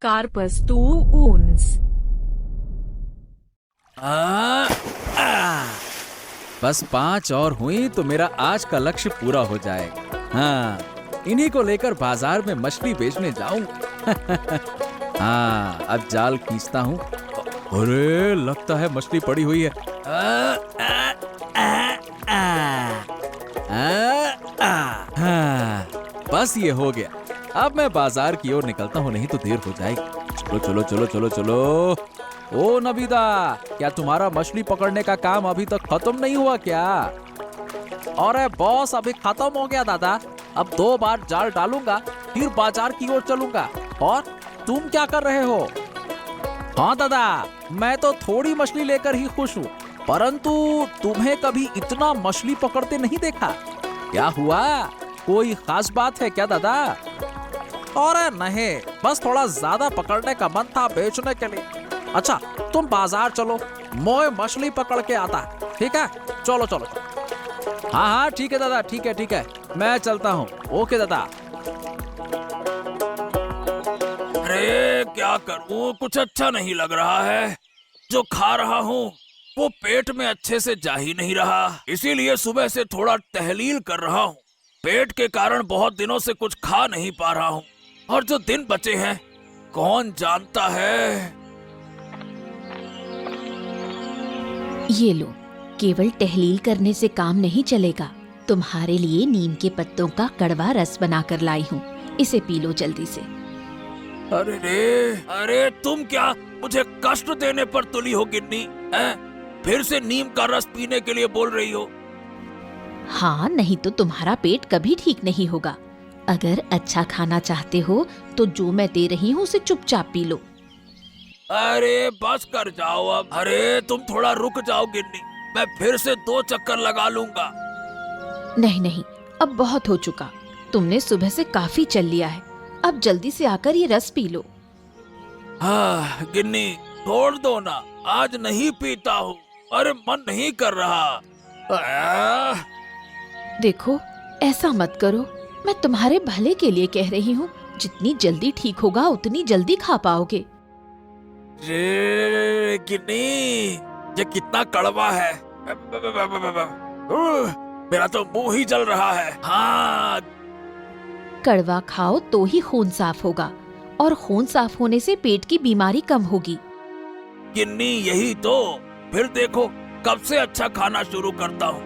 Carpus tu uns. बस 5 और हुई तो मेरा आज का लक्ष्य पूरा हो जाएगा। हाँ, इन्हीं को लेकर बाजार में मछली बेचने जाऊं। हाँ, अब जाल खींचता हूँ। अरे लगता है मछली पड़ी हुई है। हाँ, बस ये हो गया। अब मैं बाजार की ओर निकलता हूँ, नहीं तो देर हो जाएगी। चलो चलो चलो चलो चलो। ओ नबीदा, क्या तुम्हारा मछली पकड़ने का काम अभी तक खत्म नहीं हुआ क्या? अरे बॉस, अभी खत्म हो गया दादा। अब 2 बार जाल डालूंगा, फिर बाजार की ओर चलूंगा। और तुम क्या कर रहे हो? हाँ दादा, मैं तो थोड़ी मछली लेकर ही खुश हूँ, परंतु तुम्हें कभी इतना मछली पकड़ते नहीं देखा। क्या हुआ? कोई खास बात है क्या दादा? अरे नहीं, बस थोड़ा ज्यादा पकड़ने का मन था बेचने के लिए। अच्छा, तुम बाजार चलो, मैं मछली पकड़ के आता। ठीक है, चलो चलो। हाँ हाँ ठीक है दादा, ठीक है, मैं चलता हूँ। ओके दादा। अरे क्या करूं, कुछ अच्छा नहीं लग रहा है। जो खा रहा हूँ वो पेट में अच्छे से जा ही नहीं रहा, इसीलिए सुबह से थोड़ा टहलील कर रहा हूँ। पेट के कारण बहुत दिनों से कुछ खा नहीं पा रहा हूँ, और जो दिन बचे हैं कौन जानता है। ये लो, केवल टहलील करने से काम नहीं चलेगा। तुम्हारे लिए नीम के पत्तों का कड़वा रस बनाकर लाई हूँ, इसे पी लो जल्दी से। अरे तुम क्या मुझे कष्ट देने पर तुली हो गिन्नी? फिर से नीम का रस पीने के लिए बोल रही हो? हाँ, नहीं तो तुम्हारा पेट कभी ठीक नहीं होगा। अगर अच्छा खाना चाहते हो तो जो मैं दे रही हूँ उसे चुपचाप पी लो। अरे बस कर जाओ अब। अरे तुम थोड़ा रुक जाओ गिन्नी, मैं फिर से 2 चक्कर लगा लूंगा। नहीं नहीं, अब बहुत हो चुका। तुमने सुबह से काफी चल लिया है, अब जल्दी से आकर ये रस पी लो। हाँ गिन्नी, छोड़ दो ना, आज नहीं पीता हूँ। अरे मन नहीं कर रहा। देखो, ऐसा मत करो, मैं तुम्हारे भले के लिए कह रही हूँ। जितनी जल्दी ठीक होगा उतनी जल्दी खा पाओगे। रे गिन्नी, ये कितना कड़वा है। मेरा तो मुंह ही जल रहा है। हाँ, कड़वा खाओ तो ही खून साफ होगा, और खून साफ होने से पेट की बीमारी कम होगी। गिन्नी यही तो, फिर देखो कब से अच्छा खाना शुरू करता हूँ।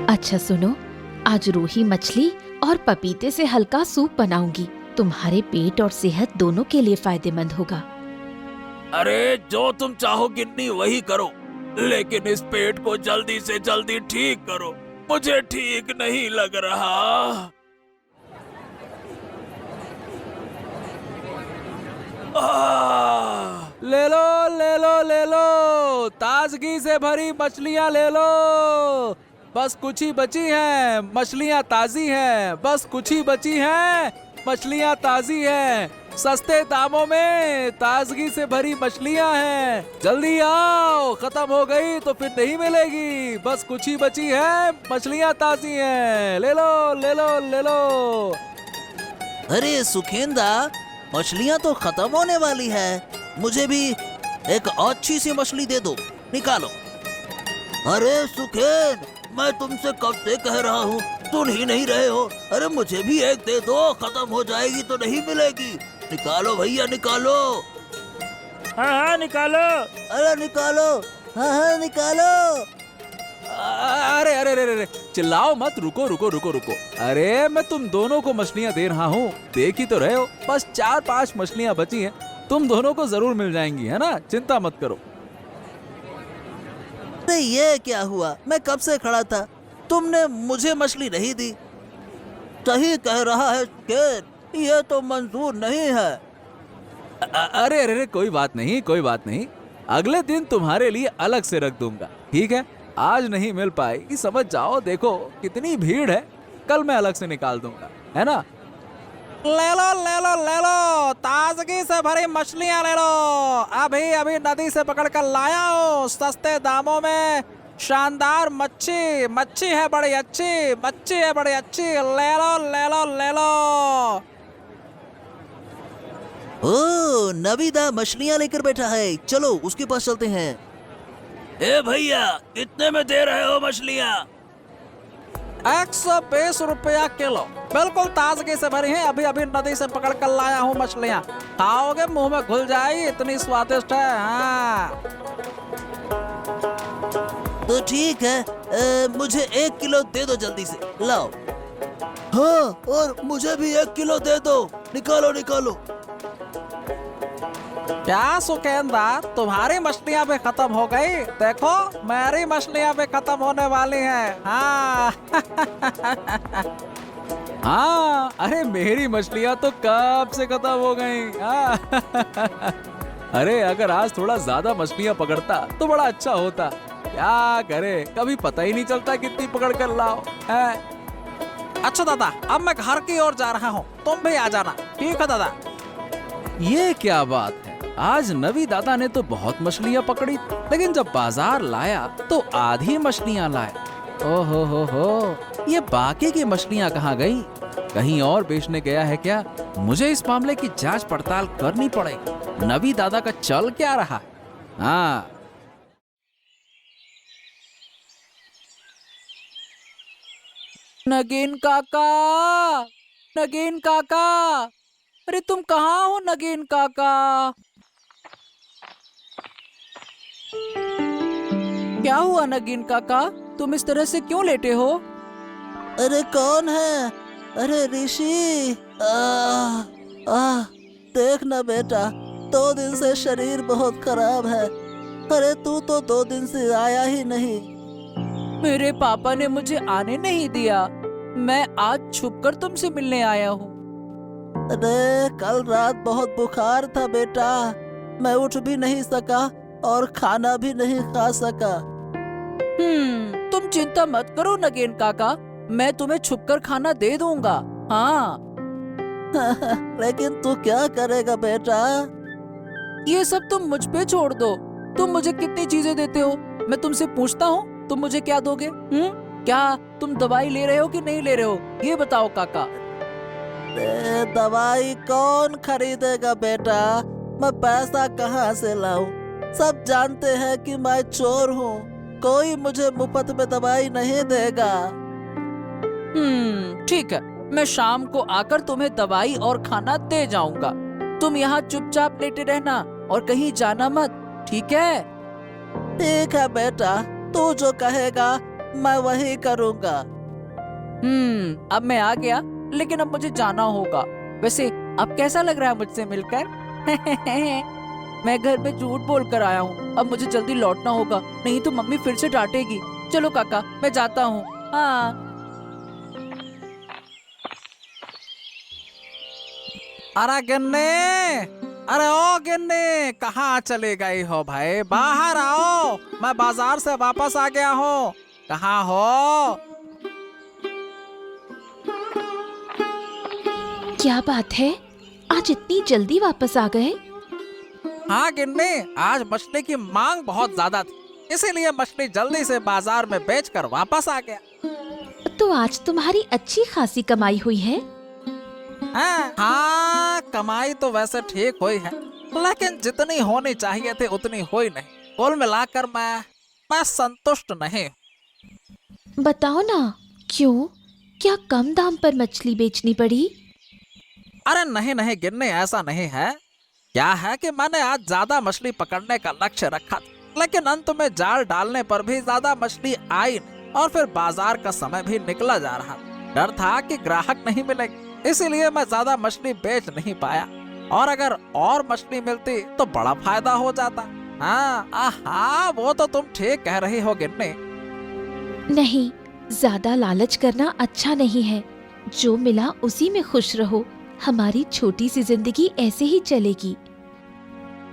अच्छा सुनो, आज रोही मछली और पपीते से हल्का सूप बनाऊंगी। तुम्हारे पेट और सेहत दोनों के लिए फायदेमंद होगा। अरे जो तुम चाहो गिन्नी वही करो, लेकिन इस पेट को जल्दी से जल्दी ठीक करो, मुझे ठीक नहीं लग रहा। ले लो ले लो ले लो, ताजगी से भरी मछलियाँ ले लो। बस कुछ ही बची हैं, मछलियाँ ताजी हैं। बस कुछ ही बची हैं, मछलियाँ ताजी हैं। सस्ते दामों में ताजगी से भरी मछलियाँ हैं। जल्दी आओ, खत्म हो गई तो फिर नहीं मिलेगी। बस कुछ ही बची है, मछलियाँ ताजी हैं। ले लो ले लो ले लो। अरे सुखेंदा, मछलियाँ तो खत्म होने वाली है, मुझे भी एक अच्छी सी मछली दे दो, निकालो। अरे सुखेन, मैं तुमसे कब से कह रहा हूँ, सुन ही नहीं रहे हो। अरे मुझे भी एक दे दो, खत्म हो जाएगी तो नहीं मिलेगी। निकालो भैया निकालो। हाँ निकालो। अरे निकालो, हाँ निकालो। अरे अरे अरे अरे, चिल्लाओ मत, रुको रुको रुको रुको। अरे मैं तुम दोनों को मछलियाँ दे रहा हूँ, देख ही तो रहे हो। बस 4-5 मछलियाँ बची हैं, तुम दोनों को जरूर मिल जाएंगी, है ना? चिंता मत करो। अरे ये क्या हुआ, मैं कब से खड़ा था, तुमने मुझे मछली नहीं दी। सही कह रहा है सुखेन, ये तो मंजूर नहीं है। अरे अरे अरे, कोई बात नहीं कोई बात नहीं, अगले दिन तुम्हारे लिए अलग से रख दूंगा, ठीक है? आज नहीं मिल पाएगी, समझ जाओ। देखो कितनी भीड़ है, कल मैं अलग से निकाल दूंगा, है ना? ले लो ले लो ले लो, ताजगी से भरी मछलियाँ ले लो। अभी अभी नदी से पकड़ कर लाया हूँ, सस्ते दामों में। शानदार मच्छी, मच्छी है बड़ी अच्छी, मच्छी है बड़ी अच्छी। ले लो ले लो ले लो। ओ, नबीदा मछलियाँ लेकर बैठा है, चलो उसके पास चलते हैं। ए भैया, कितने में दे रहे हो मछलियाँ? 120 रुपया किलो, बिल्कुल ताजगी से भरी है, अभी अभी नदी से पकड़ कर लाया हूँ मछलियाँ। खाओगे मुंह में घुल जाएगी, इतनी स्वादिष्ट है। हाँ तो ठीक है, मुझे 1 किलो दे दो जल्दी से, लाओ। हाँ, और मुझे भी 1 किलो दे दो, निकालो निकालो। क्या सुकेंदा, तुम्हारी मछलियाँ भी खत्म हो गई? देखो मेरी मछलियाँ भी खत्म होने वाली हैं। हाँ हाँ, अरे मेरी मछलियाँ तो कब से खत्म हो गई। अरे अगर आज थोड़ा ज्यादा मछलियाँ पकड़ता तो बड़ा अच्छा होता। क्या करे, कभी पता ही नहीं चलता कितनी पकड़ कर लाओ है। अच्छा दादा, अब मैं घर की ओर जा रहा हूँ, तुम भी आ जाना। ठीक है दादा। ये क्या बात है, आज नवी दादा ने तो बहुत मछलियाँ पकड़ी, लेकिन जब बाजार लाया तो आधी मछलियाँ लाए। ओहो हो, ये बाकी की मछलियाँ कहाँ गई? कहीं और बेचने गया है क्या? मुझे इस मामले की जांच पड़ताल करनी पड़ेगी। नवी दादा का चल क्या रहा? हाँ, नगीन काका, नगीन काका, अरे तुम कहाँ हो नगीन काका? क्या हुआ नगीन काका, तुम इस तरह से क्यों लेटे हो? अरे कौन है? अरे ऋषि, देख ना बेटा, 2 दिन से शरीर बहुत खराब है। अरे तू तो 2 दिन से आया ही नहीं। मेरे पापा ने मुझे आने नहीं दिया, मैं आज छुपकर तुमसे मिलने आया हूँ। अरे कल रात बहुत बुखार था बेटा, मैं उठ भी नहीं सका और खाना भी नहीं खा सका। तुम चिंता मत करो नगेन काका, मैं तुम्हें छुपकर खाना दे दूंगा। हाँ लेकिन तू क्या करेगा बेटा? ये सब तुम मुझ पे छोड़ दो। तुम मुझे कितनी चीजें देते हो, मैं तुमसे पूछता हूँ, तुम मुझे क्या दोगे? क्या तुम दवाई ले रहे हो कि नहीं ले रहे हो, ये बताओ काका। दवाई कौन खरीदेगा बेटा, मैं पैसा कहाँ से लाऊं? सब जानते हैं कि मैं चोर हूँ, कोई मुझे मुफ्त में दवाई नहीं देगा। ठीक है, मैं शाम को आकर तुम्हें दवाई और खाना दे जाऊंगा। तुम यहाँ चुपचाप लेटे रहना और कहीं जाना मत, ठीक है? ठीक है बेटा, तू जो कहेगा मैं वही करूँगा। अब मैं आ गया, लेकिन अब मुझे जाना होगा। वैसे अब कैसा लग रहा है मुझसे मिलकर? मैं घर पे झूठ बोल कर आया हूँ, अब मुझे जल्दी लौटना होगा, नहीं तो मम्मी फिर से डांटेगी। चलो काका, मैं जाता हूँ। हाँ। अरे गिन्नी, अरे ओ गिन्नी, कहाँ चले गई हो भाई? बाहर आओ, मैं बाजार से वापस आ गया हूँ। कहाँ हो? क्या बात है, आज इतनी जल्दी वापस आ गए? हाँ गिन्नी, आज मछली की मांग बहुत ज्यादा थी, इसीलिए मछली जल्दी से बाजार में बेचकर वापस आ गया। तो आज तुम्हारी अच्छी खासी कमाई हुई है? हाँ, कमाई तो वैसे ठीक हुई है, लेकिन जितनी होनी चाहिए थी उतनी हुई नहीं। कुल मिलाकर मैं संतुष्ट नहीं। बताओ ना, क्यों? क्या कम दाम पर मछली बेचनी पड़ी? अरे नहीं नहीं गिन्नी, ऐसा नहीं है। क्या है कि मैंने आज ज्यादा मछली पकड़ने का लक्ष्य रखा था, लेकिन अंत में जाल डालने पर भी ज्यादा मछली आई नहीं, और फिर बाजार का समय भी निकला जा रहा था। डर था कि ग्राहक नहीं मिलेंगे, इसीलिए मैं ज्यादा मछली बेच नहीं पाया, और अगर और मछली मिलती तो बड़ा फायदा हो जाता। हाँ, वो तो तुम ठीक कह रही हो गिन्नी। नहीं, ज्यादा लालच करना अच्छा नहीं है। जो मिला उसी में खुश रहो, हमारी छोटी सी जिंदगी ऐसे ही चलेगी।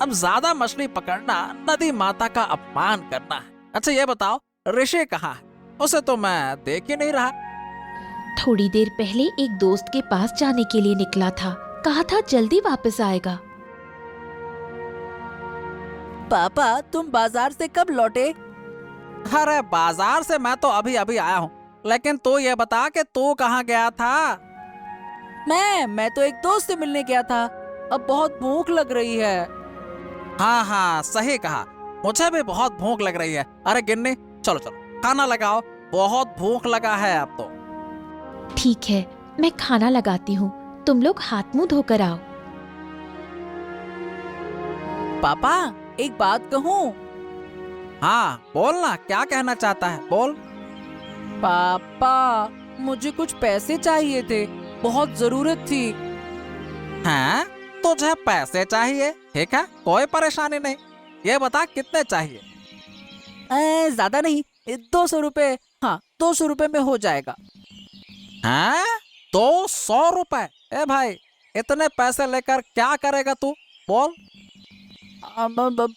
अब ज्यादा मछली पकड़ना नदी माता का अपमान करना है। अच्छा ये बताओ, ऋषि कहाँ है? उसे तो मैं देख ही नहीं रहा। थोड़ी देर पहले एक दोस्त के पास जाने के लिए निकला था, कहा था जल्दी वापस आएगा। पापा, तुम बाजार से कब लौटे? अरे बाजार से मैं तो अभी अभी आया हूँ, लेकिन तू ये बता कि तू कहाँ गया था? मैं तो एक दोस्त से मिलने गया था। अब बहुत भूख लग रही है। हाँ हाँ सही कहा, मुझे भी बहुत भूख लग रही है। अरे गिन्नी, चलो चलो खाना लगाओ, बहुत भूख लगा है अब तो। ठीक है, मैं खाना लगाती हूँ, तुम लोग हाथ मुंह धोकर आओ। पापा एक बात कहूँ? हाँ बोलना, क्या कहना चाहता है, बोल। पापा मुझे कुछ पैसे चाहिए थे, बहुत जरूरत थी। हाँ तुझे पैसे चाहिए, ठीक है, कोई परेशानी नहीं। ये बता कितने चाहिए? ज्यादा नहीं, 200 रुपए। हाँ 200 रुपए में हो जाएगा। हाँ 200 रुपए? ए भाई इतने पैसे लेकर क्या करेगा तू, बोल।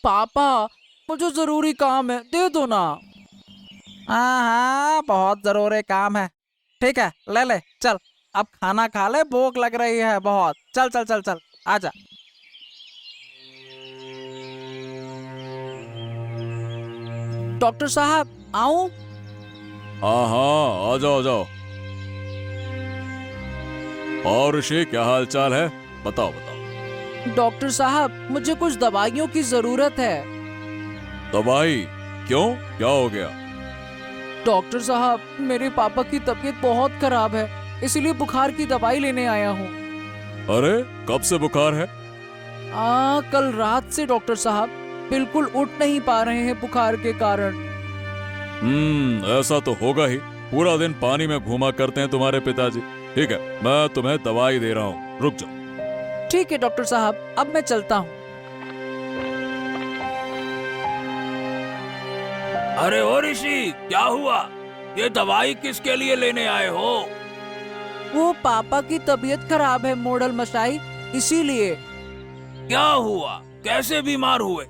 पापा मुझे जरूरी काम है, दे दो ना। हाँ बहुत जरूरी काम है, ठीक है ले ले, चल अब खाना खा ले, भूख लग रही है बहुत। चल चल चल चल आजा। डॉक्टर साहब आऊं? हाँ हाँ, आ जाओ आ जाओ। और ऋषि क्या हाल चाल है, बताओ बताओ। डॉक्टर साहब मुझे कुछ दवाइयों की जरूरत है। दवाई? क्यों, क्या हो गया? डॉक्टर साहब मेरे पापा की तबीयत बहुत खराब है, इसीलिए बुखार की दवाई लेने आया हूँ। अरे कब से बुखार है? कल रात से डॉक्टर साहब, बिल्कुल उठ नहीं पा रहे हैं बुखार के कारण। ऐसा तो होगा ही, पूरा दिन पानी में घूमा करते हैं तुम्हारे पिताजी। ठीक है, मैं तुम्हें दवाई दे रहा हूँ, रुक जाओ। ठीक है डॉक्टर साहब, अब मैं चलता हूँ। अरे ओ ऋषि, क्या हुआ? ये दवाई किसके लिए लेने आए हो? वो पापा की तबीयत खराब है मोड़ल मशाई, इसीलिए। क्या हुआ, कैसे बीमार हुए?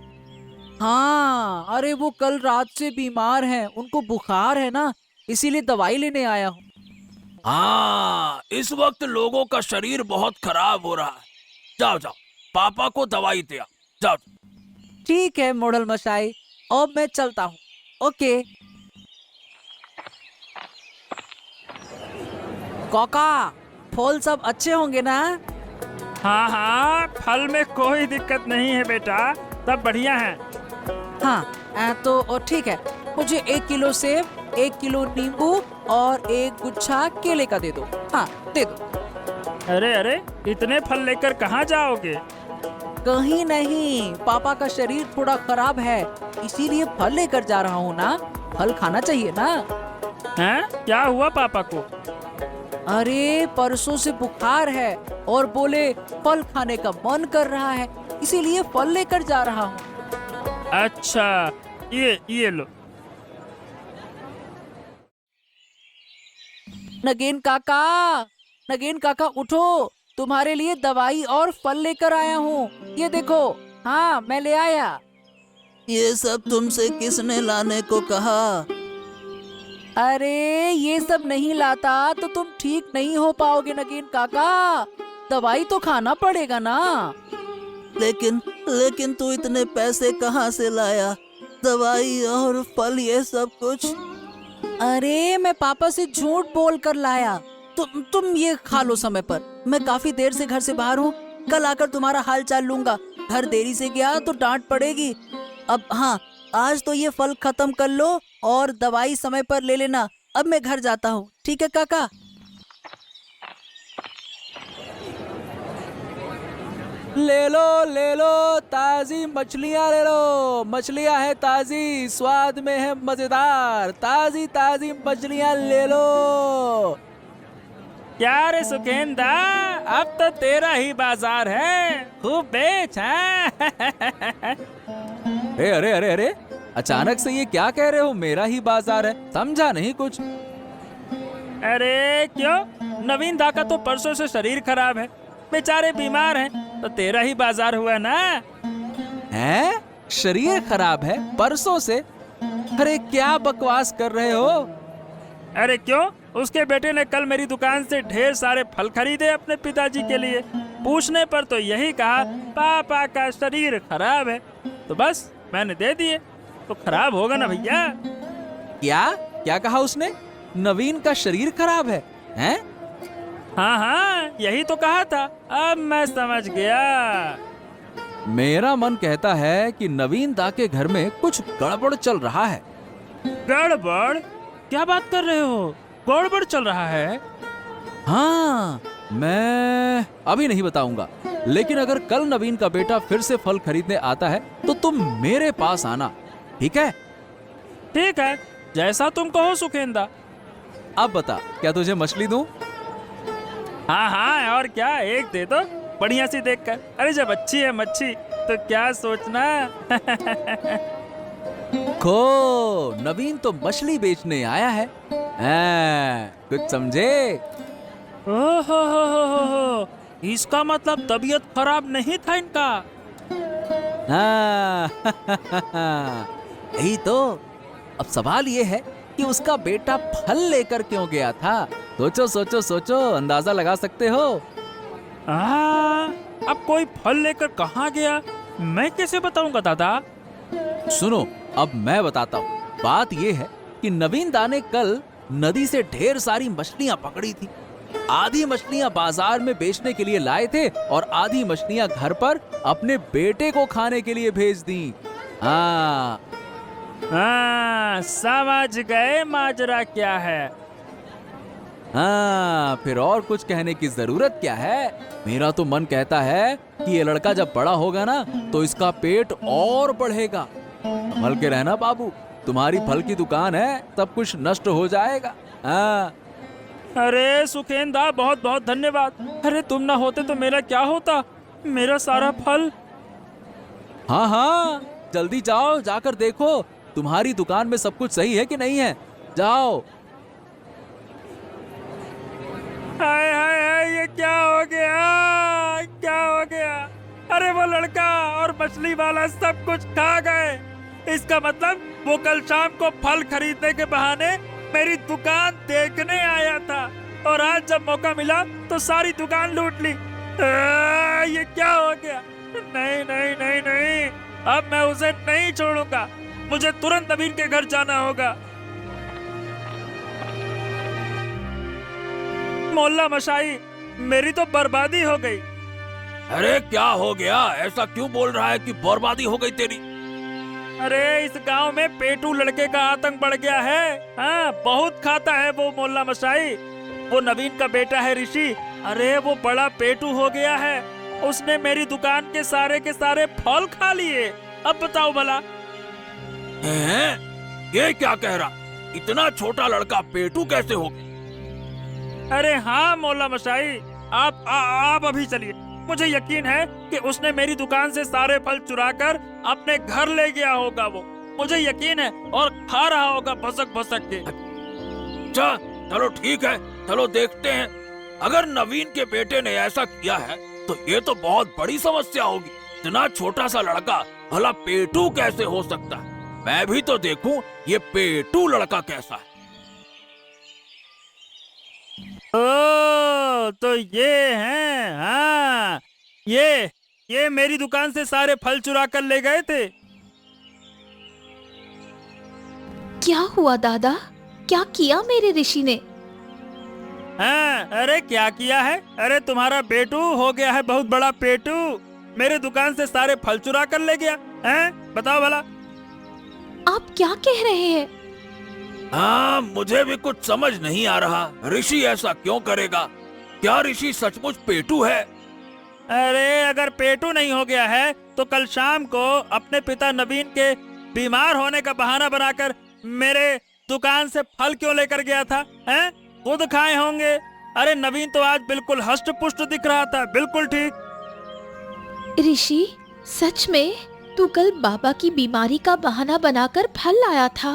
हाँ अरे वो कल रात से बीमार हैं, उनको बुखार है ना, इसीलिए दवाई लेने आया हूँ। हाँ इस वक्त लोगों का शरीर बहुत खराब हो रहा है। जाओ जाओ पापा को दवाई दे आओ, जाओ। ठीक है मोड़ल मशाई, अब मैं चलता हूँ। ओके। काका फल सब अच्छे होंगे ना? हाँ हाँ, फल में कोई दिक्कत नहीं है बेटा, सब बढ़िया है। हाँ तो ठीक है, मुझे 1 किलो सेब, 1 किलो नींबू और 1 गुच्छा केले का दे दो। हाँ दे दो। अरे अरे, इतने फल लेकर कहाँ जाओगे? कहीं नहीं, पापा का शरीर थोड़ा खराब है, इसीलिए फल लेकर जा रहा हूँ ना, फल खाना चाहिए ना। हैं? क्या हुआ पापा को? अरे परसों से बुखार है और बोले फल खाने का मन कर रहा है, इसीलिए फल लेकर जा रहा हूँ। अच्छा ये लो। नगेन काका उठो, तुम्हारे लिए दवाई और फल लेकर आया हूँ, ये देखो। हाँ मैं ले आया। ये सब तुमसे किसने लाने को कहा? अरे ये सब नहीं लाता तो तुम ठीक नहीं हो पाओगे नगेन काका, दवाई तो खाना पड़ेगा ना। लेकिन तू इतने पैसे कहाँ से लाया, दवाई और फल ये सब कुछ? अरे मैं पापा से झूठ बोल कर लाया। तुम ये खा लो समय पर, मैं काफी देर से घर से बाहर हूँ, कल आकर तुम्हारा हाल चाल लूंगा। घर देरी से गया तो डांट पड़ेगी। अब हाँ आज तो ये फल खत्म कर लो और दवाई समय पर ले लेना। अब मैं घर जाता हूँ, ठीक है काका? ले लो ताजी मछलियाँ ले लो, मछलियाँ है ताजी, स्वाद में है मजेदार, ताजी मछलियाँ ले लो। क्या रे सुखेंदा, अब तो तेरा ही बाजार है, खूब बेच। अरे अरे अरे अरे, अचानक से ये क्या कह रहे हो, मेरा ही बाजार है, समझा नहीं कुछ। अरे क्यों, नवीन दा का तो परसों से शरीर खराब है, बेचारे बीमार हैं, तो तेरा ही बाजार हुआ ना। हैं? शरीर खराब है परसों से? अरे क्या बकवास कर रहे हो? अरे क्यों, उसके बेटे ने कल मेरी दुकान से ढेर सारे फल खरीदे अपने पिताजी के लिए। पूछने पर तो यही कहा पापा का शरीर खराब है, तो बस मैंने दे दिए। तो खराब होगा ना भैया। क्या कहा उसने? नवीन का शरीर खराब है? हैं? हाँ हाँ, यही तो कहा था। अब मैं समझ गया। मेरा मन कहता है कि नवीन दा के घर में कुछ गड़बड़ चल रहा है। गड़बड़? क्या बात कर रहे हो? गड़बड़ चल रहा है? हाँ, मैं अभी नहीं बताऊंगा, लेकिन अगर कल नवीन का बेटा फिर से फल खरीदने आता है तो तुम मेरे पास आना, ठीक है? ठीक है, जैसा तुम कहो सुखेंदा। अब बता, क्या तुझे मछली दूं? हाँ हाँ, और क्या, एक दे दो बढ़िया सी देखकर। अरे जब अच्छी है मच्छी तो क्या सोचना। खो, नवीन तो मछली बेचने आया है। कुछ समझे? ओहो, इसका मतलब तबीयत खराब नहीं था इनका। हाँ, यही तो। अब सवाल ये है कि उसका बेटा फल लेकर क्यों गया था? सोचो सोचो सोचो, अंदाजा लगा सकते हो? अब कोई फल लेकर कहाँ गया, मैं कैसे बताऊंगा दादा? सुनो, अब मैं बताता हूँ। बात ये है कि नवीन दा ने कल नदी से ढेर सारी मछलियाँ पकड़ी थी। आधी मछलियाँ बाजार में बेचने के लिए लाए थे और आधी मछलियाँ घर पर अपने बेटे को खाने के लिए भेज दी। हाँ, समझ गए माजरा क्या है। हाँ, फिर और कुछ कहने की जरूरत क्या है? मेरा तो मन कहता है कि ये लड़का जब बड़ा होगा ना तो इसका पेट और बढ़ेगा। संभल के रहना बाबू, तुम्हारी फल की दुकान है, सब कुछ नष्ट हो जाएगा। हाँ। अरे सुखेंदा, बहुत बहुत धन्यवाद। अरे तुम ना होते तो मेरा क्या होता, मेरा सारा फल। हाँ हाँ, जल्दी जाओ, जाकर देखो तुम्हारी दुकान में सब कुछ सही है कि नहीं है। जाओ। हाय हाय हाय, ये क्या हो गया, क्या हो गया? अरे वो लड़का और मछली वाला सब कुछ खा गए। इसका मतलब वो कल शाम को फल खरीदने के बहाने मेरी दुकान देखने आया था और आज जब मौका मिला तो सारी दुकान लूट ली। ये क्या हो गया? नहीं नहीं नहीं नहीं, अब मैं उसे नहीं छोड़ूंगा। मुझे तुरंत नवीन के घर जाना होगा। मोहल्ला मशाई, मेरी तो बर्बादी हो गई। अरे क्या हो गया? ऐसा क्यों बोल रहा है कि बर्बादी हो गई तेरी? अरे इस गांव में पेटू लड़के का आतंक बढ़ गया है। हाँ, बहुत खाता है वो मोहल्ला मशाई। वो नवीन का बेटा है ऋषि। अरे वो बड़ा पेटू हो गया है। उसने मेरी दुकान के सारे फल खा लिए। अब बताओ भला। हैं? ये क्या कह रहा? इतना छोटा लड़का पेटू कैसे हो गया? अरे हाँ मोहल्ला मशाई, आप अभी चलिए। मुझे यकीन है कि उसने मेरी दुकान से सारे फल चुराकर अपने घर ले गया होगा। वो मुझे यकीन है, और खा रहा होगा भसक भसक के। चलो ठीक है, चलो देखते हैं। अगर नवीन के बेटे ने ऐसा किया है तो ये तो बहुत बड़ी समस्या होगी। इतना छोटा सा लड़का भला पेटू कैसे हो सकता है? मैं भी तो देखूं ये पेटू लड़का कैसा है। ओ, तो ये हैं। हाँ, ये मेरी दुकान से सारे फल चुरा कर ले गए थे। क्या हुआ दादा? क्या किया मेरे ऋषि ने? हाँ, अरे क्या किया है? अरे तुम्हारा बेटू हो गया है बहुत बड़ा पेटू। मेरे दुकान से सारे फल चुरा कर ले गया। हैं? बताओ भला। आप क्या कह रहे हैं? हाँ, मुझे भी कुछ समझ नहीं आ रहा। ऋषि ऐसा क्यों करेगा? क्या ऋषि सचमुच पेटू है? अरे अगर पेटू नहीं हो गया है तो कल शाम को अपने पिता नवीन के बीमार होने का बहाना बनाकर मेरे दुकान से फल क्यों लेकर गया था? हैं? खुद खाए होंगे। अरे नवीन तो आज बिल्कुल हष्ट पुष्ट दिख रहा था, बिल्कुल ठीक। ऋषि, सच में तू कल बाबा की बीमारी का बहाना बनाकर फल लाया था?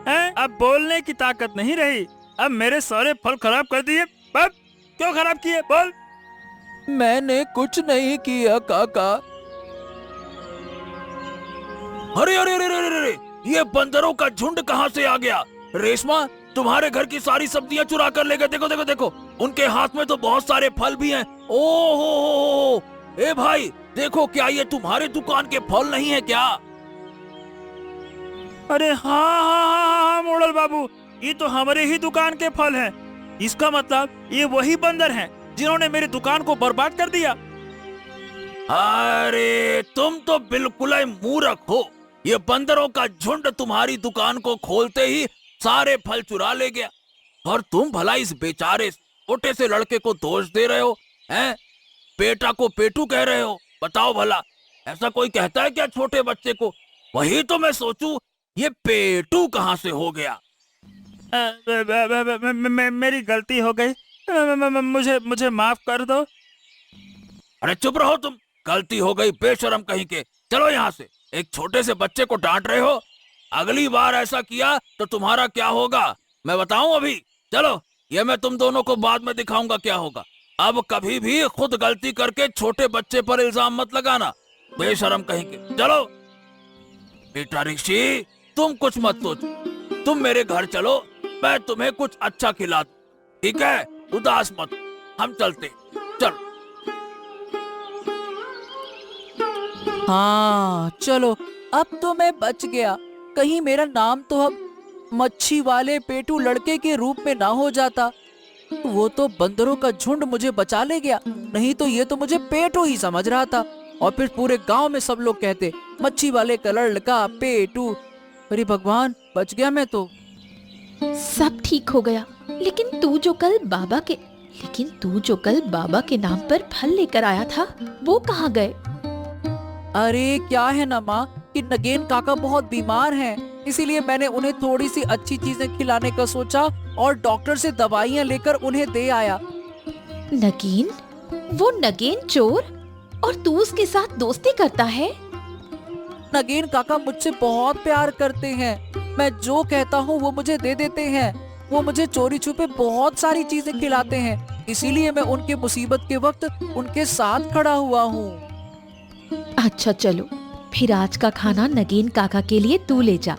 हैं? अब बोलने की ताकत नहीं रही। अब मेरे सारे फल खराब कर दिए। अब क्यों खराब किए? बोल। मैंने कुछ नहीं किया काका। अरे अरे अरे अरे अरे, ये बंदरों का झुंड कहाँ से आ गया? रेशमा, तुम्हारे घर की सारी सब्जियां चुरा कर ले गए। देखो देखो देखो, उनके हाथ में तो बहुत सारे फल भी हैं। ओहो, ए भाई देखो, क्या ये तुम्हारे दुकान के फल नहीं है क्या? अरे हाँ हाँ हाँ हाँ मोड़ल बाबू, ये तो हमारे ही दुकान के फल हैं। इसका मतलब ये वही बंदर हैं जिन्होंने मेरी दुकान को बर्बाद कर दिया। अरे तुम तो बिल्कुल ही मूर्ख हो। ये बंदरों का झुंड तुम्हारी दुकान को खोलते ही सारे फल चुरा ले गया, और तुम भला इस बेचारे छोटे से लड़के को दोष दे रहे हो हैं? बेटा को पेटू कह रहे हो। बताओ भला, ऐसा कोई कहता है क्या छोटे बच्चे को? वही तो मैं सोचूं, ये पेटू कहाँ से हो गया। मेरी गलती हो गई, मुझे माफ कर दो। अरे चुप रहो तुम। गलती हो गई बेशरम कहीं के। चलो यहाँ से। एक छोटे से बच्चे को डांट रहे हो। अगली बार ऐसा किया तो तुम्हारा क्या होगा मैं बताऊं अभी। चलो, ये मैं तुम दोनों को बाद में दिखाऊंगा क्या होगा। अब कभी भी खुद गलती करके छोटे बच्चे पर इल्जाम मत लगाना, बेशरम कहीं के। चलो बेटा ऋषि, तुम कुछ मत सोचो, तुम मेरे घर चलो, मैं तुम्हें कुछ अच्छा खिला दूं, ठीक है? उदास मत, हम चलते। चलो। हाँ चलो, अब तो मैं बच गया। कहीं मेरा नाम तो अब मच्छी वाले पेटू लड़के के रूप में ना हो जाता। वो तो बंदरों का झुंड मुझे बचा ले गया, नहीं तो ये तो मुझे पेटू ही समझ रहा था। और फिर पूरे गांव में सब लोग कहते मच्छी वाले का लड़का पेटू। अरे भगवान, बच गया मैं तो। सब ठीक हो गया, लेकिन तू जो कल बाबा के नाम पर फल लेकर आया था, वो कहाँ गए? अरे क्या है ना माँ कि नगेन काका बहुत बीमार हैं, इसीलिए मैंने उन्हें थोड़ी सी अच्छी चीजें खिलाने का सोचा और डॉक्टर से दवाइयाँ लेकर उन्हें दे आया। नगीन? वो नगेन चोर? और तू उसके साथ दोस्ती करता है? नगेन काका मुझसे बहुत प्यार करते हैं। मैं जो कहता हूँ वो मुझे दे देते हैं। वो मुझे चोरी छुपे बहुत सारी चीजें खिलाते हैं, इसीलिए मैं उनके मुसीबत के वक्त उनके साथ खड़ा हुआ हूँ। अच्छा चलो, फिर आज का खाना नगीन काका के लिए तू ले जा।